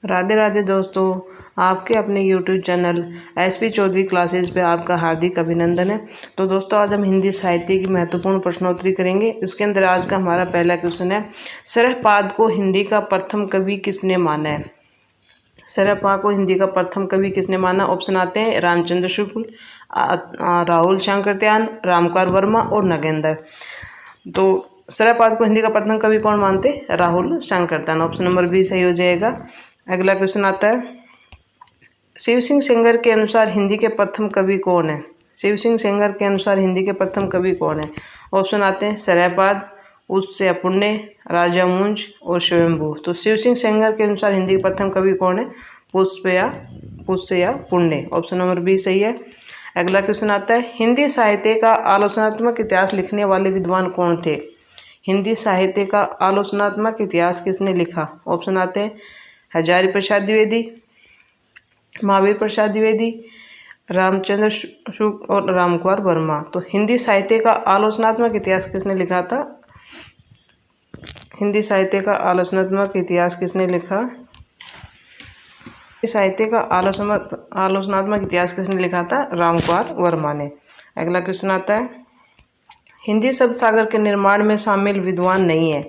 राधे राधे दोस्तों, आपके अपने YouTube channel SP Chaudhary classes पे आपका हार्दिक अभिनंदन है। तो दोस्तों, आज हम हिंदी साहित्य की महत्वपूर्ण प्रश्नोत्तरी करेंगे। इसके अंदर आज का हमारा पहला क्वेश्चन है, सरहपाद को हिंदी का प्रथम कवि किसने माना है। सरहपाद को हिंदी का प्रथम कवि किसने माना। ऑप्शन आते हैं रामचंद्र शुक्ल, राहुल शांकरत्यान, रामकुमार वर्मा और नगेंद्र। तो सरहपाद को हिंदी का प्रथम कवि कौन मानते, राहुल शांकरत्यान। ऑप्शन नंबर बी सही हो जाएगा। अगला क्वेश्चन आता है, शिव सिंह सेंगर के अनुसार हिंदी के प्रथम कवि कौन है। शिव सिंह सेंगर के अनुसार हिंदी के प्रथम कवि कौन है। ऑप्शन आते हैं सरहपाद, उससे पुण्य, राजा मुंज और स्वयंभू। तो शिव सिंह सेंगर के अनुसार हिंदी के प्रथम कवि कौन है, पुष्य या पुण्य। ऑप्शन नंबर बी सही है। अगला क्वेश्चन आता है, हिंदी साहित्य का आलोचनात्मक इतिहास लिखने वाले विद्वान कौन थे। हिंदी साहित्य का आलोचनात्मक इतिहास किसने लिखा। ऑप्शन आते हैं हजारी प्रसाद द्विवेदी, महावीर प्रसाद द्विवेदी, रामचंद्र शुक्ल और रामकुमार वर्मा। तो हिंदी साहित्य का आलोचनात्मक इतिहास किसने लिखा था। हिंदी साहित्य का आलोचनात्मक इतिहास किसने लिखा। साहित्य का आलोचनात्मक इतिहास किसने लिखा था, रामकुमार वर्मा ने। अगला क्वेश्चन आता है, हिंदी शब्द सागर के निर्माण में शामिल विद्वान नहीं है।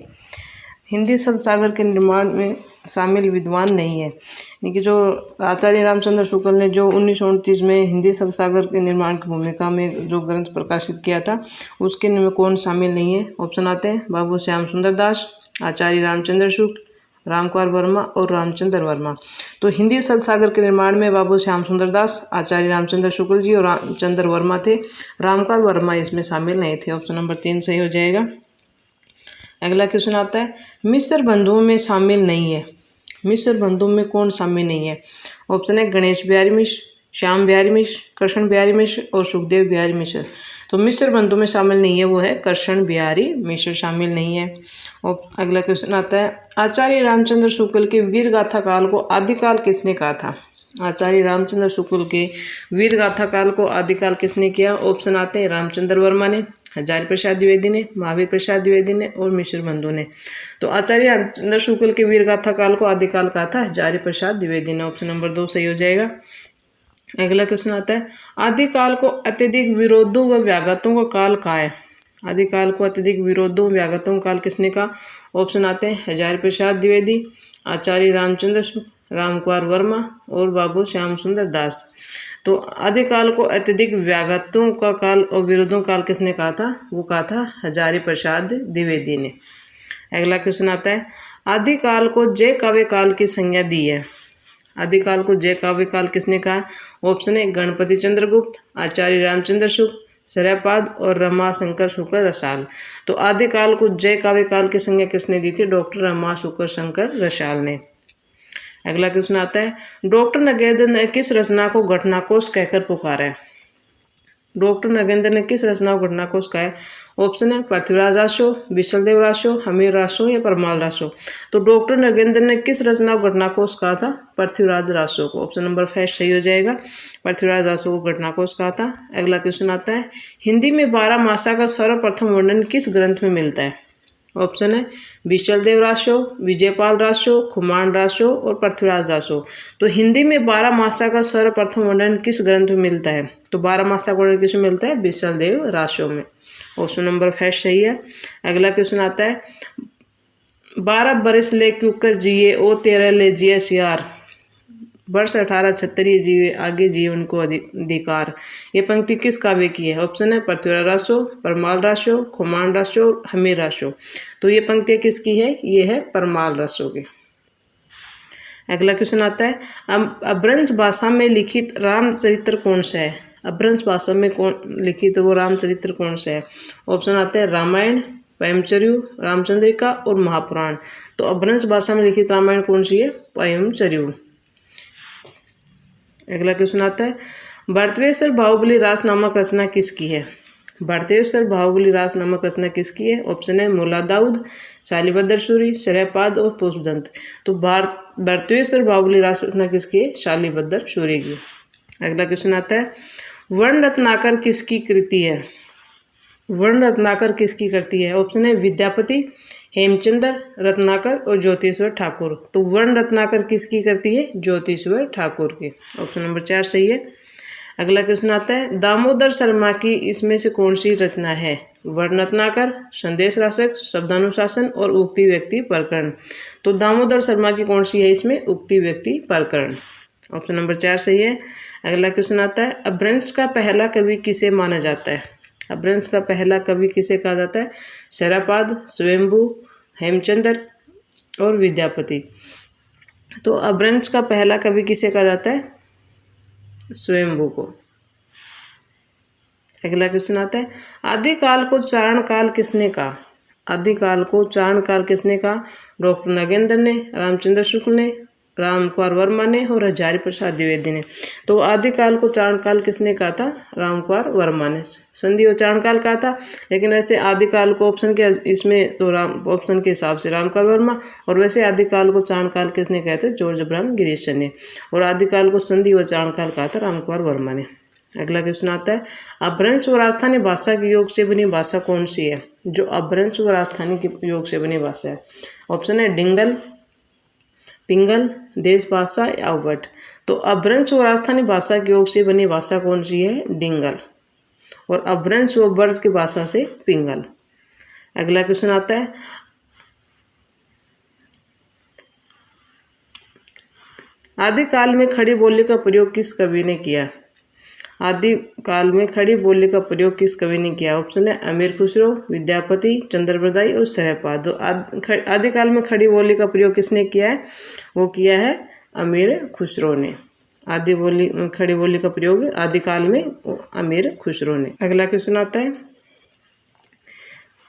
हिंदी शब्द सागर के निर्माण में शामिल विद्वान नहीं है, यानी कि जो आचार्य रामचंद्र शुक्ल ने जो 1929 में हिंदी शब्द सागर के निर्माण की भूमिका में जो ग्रंथ प्रकाशित किया था, उसके में कौन शामिल नहीं है। ऑप्शन आते हैं बाबू श्याम सुंदर दास, आचार्य रामचंद्र शुक्ल, रामकुमार वर्मा और रामचंद्र वर्मा। तो हिंदी शब्द सागर के निर्माण में बाबू श्याम सुंदर दास, आचार्य रामचंद्र शुक्ल जी और रामचंद्र वर्मा थे। रामकुमार वर्मा इसमें शामिल नहीं थे। ऑप्शन नंबर 3 सही हो जाएगा। अगला क्वेश्चन आता है, मिश्र बंधुओं में शामिल नहीं है। मिश्र बंधुओं में कौन शामिल नहीं है। ऑप्शन है गणेश बिहारी मिश्र, श्याम बिहारी मिश्र, कृष्ण बिहारी मिश्र और सुखदेव बिहारी मिश्र। तो मिश्र बंधु में शामिल नहीं है, वो है कृष्ण बिहारी मिश्र शामिल नहीं है। और अगला क्वेश्चन आता है, आचार्य रामचंद्र शुक्ल के वीर गाथा काल को आदिकाल किसने कहा था। आचार्य रामचंद्र शुक्ल के वीर गाथा काल को आदिकाल किसने किया। ऑप्शन आते हैं रामचंद्र वर्मा ने, हजारी प्रसाद द्विवेदी ने, महावीर प्रसाद द्विवेदी ने और मिश्र बंधु ने। तो आचार्य रामचंद्र शुक्ल के वीर गाथा काल को आदिकाल कहा था हजारी प्रसाद द्विवेदी ने। ऑप्शन नंबर 2 सही हो जाएगा। अगला क्वेश्चन आता है, आदिकाल को अत्यधिक विरोधों व व्याघातों का काल कहा है। आदिकाल को अत्यधिक विरोधों व्याघातों का काल किसने कहा। ऑप्शन आते हैं हजारी प्रसाद द्विवेदी, आचार्य रामचंद्र शुक्ल, रामकुमार वर्मा और बाबू श्याम सुंदर दास। तो आदिकाल को अत्यधिक व्याघातों का काल और विरोधों काल किसने कहा था, वो कहा था हजारी प्रसाद द्विवेदी ने। अगला क्वेश्चन आता है, आदिकाल को जय काव्य काल की संज्ञा दी है। आदिकाल को जय काव्य काल किसने कहा। ऑप्शन है गणपति चंद्रगुप्त, आचार्य रामचंद्र शुक्ल, सरहपाद और रमाशंकर शुक्ल रसाल। तो आदिकाल को जय काव्य काल की संज्ञा किसने दी थी, डॉक्टर रमाशंकर रसाल ने। अगला क्वेश्चन आता है, डॉक्टर नगेंद्र ने किस रचना को घटनाकोश कहकर पुकारा है। डॉक्टर नगेंद्र ने किस रचना को घटनाकोश कहा है। ऑप्शन है पृथ्वीराज रासो, विशलदेव रासो, हमीर रासो या परमाल रासो। तो डॉक्टर नगेंद्र ने किस रचना को घटनाकोश कहा था, पृथ्वीराज रासो को। ऑप्शन नंबर 5 सही हो जाएगा, पृथ्वीराज रासो को घटनाकोश कहा था। अगला क्वेश्चन आता है, हिंदी में 12 मासा का सर्वप्रथम वर्णन किस ग्रंथ में मिलता है। ऑप्शन है विशलदेव रासो, विजयपाल रासो, खुमान रासो और पृथ्वीराज रासो। तो हिंदी में 12 मासा का सर्वप्रथम वर्णन किस ग्रंथ में मिलता है। तो 12 मासा का वर्णन किसमें मिलता है, विशलदेव रासो में। ऑप्शन नंबर 5 सही है। अगला क्वेश्चन आता है, 12 बरस ले क्यूकर जिए ओ 13 ले जिए सियार, वर्ष 18 क्षत्रिय जीवे आगे जीवन को अधिकार। ये पंक्ति किस काव्य की है। ऑप्शन है पृथ्वीराज रासो, परमाल रासो, खुमान रासो, हमीर रासो। तो ये पंक्ति किसकी है, ये है परमाल रासो की। अगला क्वेश्चन आता है, अभ्रंश भाषा में लिखित रामचरित्र कौन सा है। अभ्रंश भाषा में कौन लिखित वो रामचरित्र कौन सा है। ऑप्शन आते हैं रामायण, पयमचर्यु, रामचंद्रिका और महापुराण। तो अभ्रंश भाषा में लिखित रामायण कौन सी है, पयमचर्यु। अगला क्वेश्चन आता है, भरतवेश्वर बाहुबली रास नामक रचना किसकी है। भरतवेश्वर बाहुबली रास नामक रचना किसकी है। ऑप्शन है मुल्ला दाऊद, शालिभद्र सूरी, सरहपाद और पुष्पदंत। तो भरतवेश्वर बाहुबली रास रचना किसकी है, शालिभद्र सूरी की। अगला क्वेश्चन आता है, वर्ण रत्नाकर किसकी कृति है। वर्ण रत्नाकर किसकी कृति है। ऑप्शन है विद्यापति, हेमचंद्र, रत्नाकर और ज्योतिश्वर ठाकुर। तो वर्ण रत्नाकर किसकी करती है? ज्योतिश्वर ठाकुर की। ऑप्शन नंबर 4 सही है। अगला क्वेश्चन आता है, दामोदर शर्मा की इसमें से कौन सी रचना है? वर्ण रत्नाकर, संदेश राशक, शब्दानुशासन और उक्ति व्यक्ति प्रकरण। तो दामोदर शर्मा की कौन सी है इसमें? उक्ति व्यक्ति प्रकरण। ऑप्शन नंबर 4 सही है। अगला क्वेश्चन आता है, अपभ्रंश का पहला कवि किसे माना जाता है? अपभ्रंश का पहला कवि किसे कहा जाता है? शरापाद, स्वयंभू, हेमचंद्र और विद्यापति। तो अपभ्रंश का पहला कवि किसे कहा जाता है? स्वयंभू को। अगला क्वेश्चन आता है, आदिकाल को चारण काल किसने कहा? आदिकाल को चारण काल किसने कहा? डॉक्टर नगेंद्र ने, रामचंद्र शुक्ल ने, रामकुमार वर्मा ने और हजारी प्रसाद द्विवेदी ने। तो आदिकाल को चारण काल किसने कहा था? रामकुमार वर्मा ने। संधि और चारण काल कहा था, लेकिन वैसे आदिकाल को ऑप्शन के इसमें तो ऑप्शन के हिसाब से रामकुमार वर्मा, और वैसे आदिकाल को चारण काल किसने कहा था? जॉर्ज अब्राहम गिरीशन ने। और आदिकाल को संधि व चारण काल कहा था रामकुमार वर्मा ने। अगला क्वेश्चन आता है, अपभ्रंश व राजस्थानी भाषा के योग से बनी भाषा कौन सी है? जो अपभ्रंश व राजस्थानी के योग से बनी भाषा है। ऑप्शन है डिंगल, पिंगल, देश भाषा या अवट। तो अपभ्रंश व राजस्थानी भाषा के योग से बनी भाषा कौन सी है? डिंगल। और अपभ्रंश व ब्रज की भाषा से पिंगल। अगला क्वेश्चन आता है, आदिकाल में खड़ी बोली का प्रयोग किस कवि ने किया? आदिकाल में खड़ी बोली का प्रयोग किस कवि ने किया? ऑप्शन है अमीर खुसरो, विद्यापति, चंद्रप्रदाई और शरपाद। आदिकाल में खड़ी बोली का प्रयोग किसने किया है? वो किया है अमीर खुसरो ने। खड़ी बोली का प्रयोग आदिकाल में अमीर खुसरो ने। अगला क्वेश्चन आता है,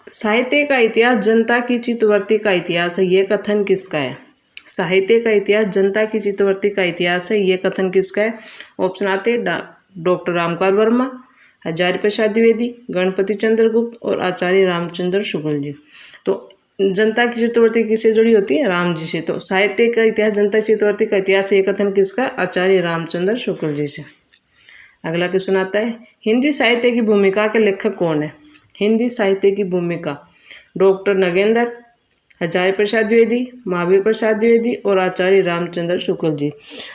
साहित्य का इतिहास जनता की चित्तवृत्ति का इतिहास है, ये कथन किसका है? साहित्य का इतिहास जनता की चित्तवृत्ति का इतिहास है, ये कथन किसका है? ऑप्शन आते हैं डॉक्टर रामकुमार वर्मा, हजारी प्रसाद द्विवेदी, गणपति चंद्र गुप्त और आचार्य रामचंद्र शुक्ल जी। तो जनता की चित्तवृत्ति किससे जुड़ी होती है? राम जी से। तो साहित्य का इतिहास जनता की चित्तवृत्ति का इतिहास ये कथन किसका? आचार्य रामचंद्र शुक्ल जी से। अगला क्वेश्चन आता है, हिंदी साहित्य की भूमिका के लेखक कौन है? हिंदी साहित्य की भूमिका डॉक्टर नगेंद्र, हजारी प्रसाद द्विवेदी, महावीर प्रसाद द्विवेदी और आचार्य रामचंद्र शुक्ल जी।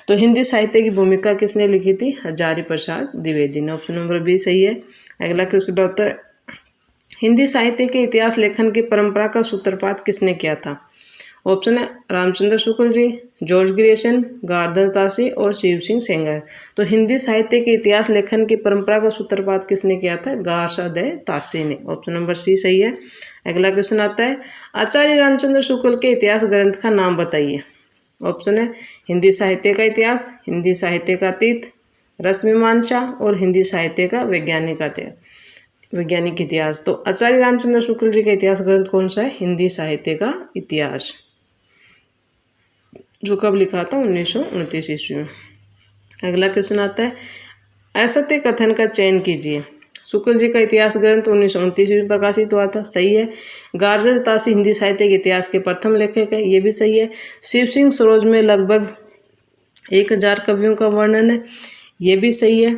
तो हिंदी साहित्य की भूमिका किसने लिखी थी? हजारी प्रसाद द्विवेदी ने। ऑप्शन नंबर बी सही है। अगला क्वेश्चन आता है, हिंदी साहित्य के इतिहास लेखन की परंपरा का सूत्रपात किसने किया था? ऑप्शन है रामचंद्र शुक्ल जी, जॉर्ज ग्रियर्सन, गारदास दासी और शिव सिंह सेंगर। तो हिंदी साहित्य के इतिहास लेखन की परंपरा का सूत्रपात किसने किया था? गारदास दासी ने। ऑप्शन नंबर सी सही है। अगला क्वेश्चन आता है, आचार्य रामचंद्र शुक्ल के इतिहास ग्रंथ का नाम बताइए। ऑप्शन है हिंदी साहित्य का इतिहास, हिंदी साहित्य का अतीत, रसमीमांसा और हिंदी साहित्य का वैज्ञानिक इतिहास। तो आचार्य रामचंद्र शुक्ल जी का इतिहास ग्रंथ कौन सा है? हिंदी साहित्य का इतिहास, जो कब लिखा था? 1929 ईस्वी में। अगला क्वेश्चन आता है, असत्य कथन का चयन कीजिए। शुक्ल जी का इतिहास ग्रंथ 1929 में प्रकाशित हुआ था, सही है। गारदास दासी हिंदी साहित्य के इतिहास के प्रथम लेखक है, ये भी सही है। शिव सिंह सरोज में लगभग 1000 कवियों का वर्णन है, ये भी सही है।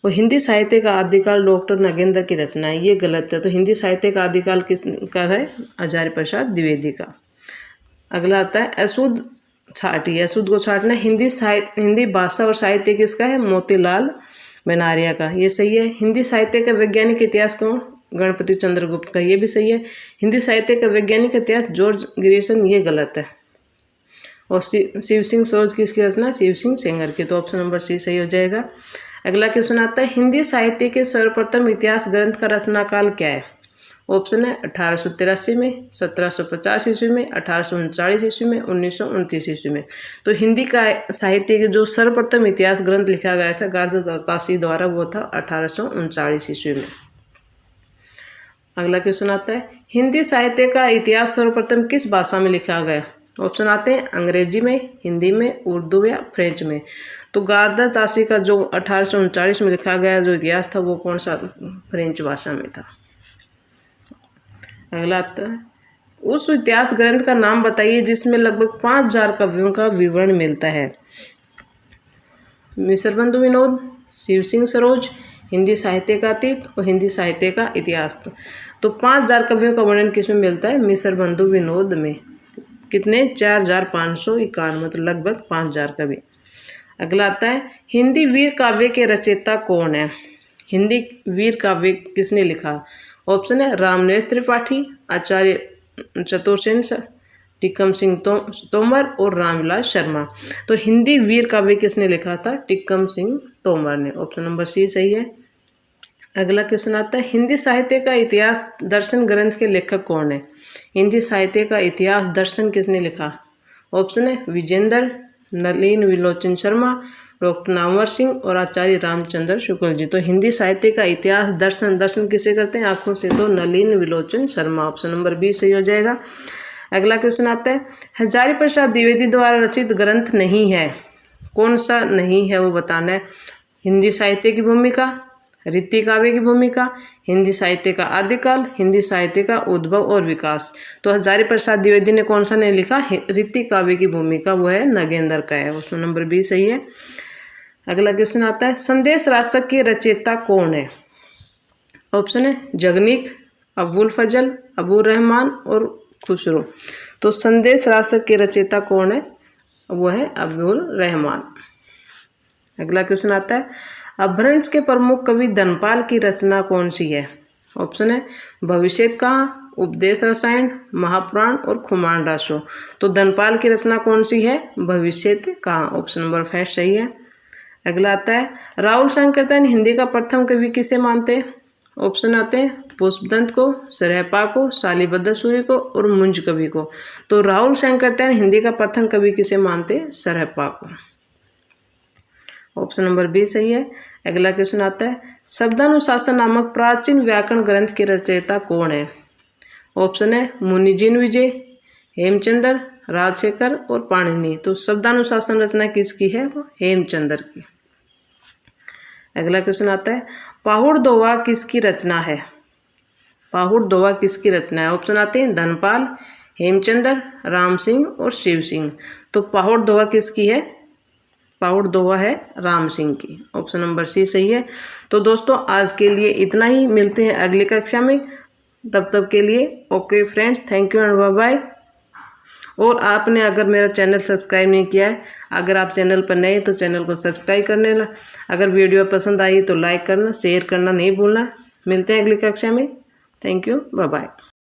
और हिंदी साहित्य का आदिकाल डॉक्टर नगेंद्र की रचना है, ये गलत है। तो हिंदी साहित्य का आदिकाल किसका है? हजारी प्रसाद द्विवेदी का। अगला आता है, अशुद्ध छाटिए। अशुद्ध को छाटना हिंदी भाषा और साहित्य किसका है? मोतीलाल बनारिया का, ये सही है। हिंदी साहित्य का वैज्ञानिक इतिहास कौन? गणपति चंद्र गुप्त का, ये भी सही है। हिंदी साहित्य का वैज्ञानिक इतिहास जॉर्ज ग्रियर्सन, ये गलत है। और शिव सिंह सरोज किसकी रचना? शिव सिंह सेंगर की। तो ऑप्शन नंबर सी सही हो जाएगा। अगला क्वेश्चन आता है, हिंदी साहित्य के सर्वप्रथम इतिहास ग्रंथ का रचनाकाल क्या है? ऑप्शन है 1883 में, 1750 ईस्वी में, 1839 ईस्वी में, 1929 ईस्वी में। तो हिंदी का साहित्य के जो सर्वप्रथम इतिहास ग्रंथ लिखा गया था गारदास दासी द्वारा, वो था 1839 ईस्वी में। अगला क्वेश्चन आता है, हिंदी साहित्य का इतिहास सर्वप्रथम किस भाषा में लिखा गया? ऑप्शन आते हैं अंग्रेजी में, हिंदी में, उर्दू या फ्रेंच में। तो गारदास दासी का जो 1839 में लिखा गया जो इतिहास था, वो कौन सा? फ्रेंच भाषा में था। अगला आता है, उस इतिहास ग्रंथ का नाम बताइए जिसमें लगभग 5000 कवियों का विवरण मिलता है। मिसरबंधु विनोद, शिव सिंह सरोज, हिंदी साहित्य का अतीत और हिंदी साहित्य का इतिहास। तो 5000 कवियों का वर्णन किसमें मिलता है? मिसर बंधु विनोद में। कितने? 4591, मतलब लगभग 5000 कवि। अगला आता है हिंदी वीर काव्य के रचयिता कौन है? हिंदी वीर काव्य किसने लिखा? ऑप्शन है रामनेश त्रिपाठी, आचार्य चतुरसेन, टिक्कम सिंह तोमर और रामविलास शर्मा। तो हिंदी वीर काव्य किसने लिखा था? टिक्कम सिंह तोमर ने। ऑप्शन नंबर सी सही है। अगला क्वेश्चन आता है हिंदी साहित्य का इतिहास दर्शन ग्रंथ के लेखक कौन है? हिंदी साहित्य का इतिहास दर्शन किसने लिखा? ऑप्शन है विजेंद्र, नलिन विलोचन शर्मा, डॉक्टर नामवर सिंह और आचार्य रामचंद्र शुक्ल जी। तो हिंदी साहित्य का इतिहास दर्शन किसे करते हैं? आंखों से। तो Nalin विलोचन Sharma. Option number B सही हो जाएगा। अगला क्वेश्चन आता है हजारी प्रसाद द्विवेदी द्वारा रचित ग्रंथ नहीं है, कौन सा नहीं है वो बताना है। हिंदी साहित्य की भूमिका, रीति काव्य की भूमिका, हिंदी साहित्य का आदिकाल, हिंदी साहित्य का उद्भव और विकास। तो हजारी प्रसाद द्विवेदी ने कौन सा नहीं लिखा? रीति काव्य की भूमिका, वो है नगेंद्र का है। ऑप्शन नंबर बी सही है। अगला क्वेश्चन आता है संदेश राशक के रचयिता कौन है? ऑप्शन है जगनीक, अबुल फजल, अबुर रहमान और खुसरो। तो संदेश राशक के रचयिता कौन है? वो है अबुल रहमान। अगला क्वेश्चन आता है अपभ्रंश के प्रमुख कवि धनपाल की रचना कौन सी है? ऑप्शन है भविष्य कहाँ, उपदेश रसायन, महापुराण और खुमान रासो। तो धनपाल की रचना कौन सी है? भविष्य कहाँ। ऑप्शन नंबर 5 सही है। अगला आता है राहुल शंकरतन हिंदी का प्रथम कवि किसे मानते हैं? ऑप्शन आते हैं पुष्पदंत को, सरहपा को, शालिभद्र सूरी को और मुंज कवि को। तो राहुल शंकरतन हिंदी का प्रथम कवि किसे मानते हैं? सरहपा को। ऑप्शन नंबर बी सही है। अगला क्वेश्चन आता है शब्दानुशासन नामक प्राचीन व्याकरण ग्रंथ के रचयिता कौन है? ऑप्शन है मुनिजिन विजय, हेमचंद्र, राजशेखर और पाणिनि। तो शब्दानुशासन रचना किसकी है? वो हेमचंद्र की। अगला क्वेश्चन आता है पाहुड़ दोहा किसकी रचना है? पाहुड़ दोहा किसकी रचना है? ऑप्शन आते हैं धनपाल, हेमचंद्र, राम सिंह और शिव सिंह। तो पाहुड़ दोहा किसकी है? पाहुड़ दोहा है राम सिंह की। ऑप्शन नंबर सी सही है। तो दोस्तों आज के लिए इतना ही, मिलते हैं अगली कक्षा में। तब तक के लिए okay friends, thank you and bye bye. और आपने अगर मेरा चैनल सब्सक्राइब नहीं किया है, अगर आप चैनल पर नए तो चैनल को सब्सक्राइब करने ला। अगर वीडियो पसंद आई तो लाइक करना, शेयर करना नहीं भूलना। मिलते हैं अगली कक्षा में। Thank you, bye bye.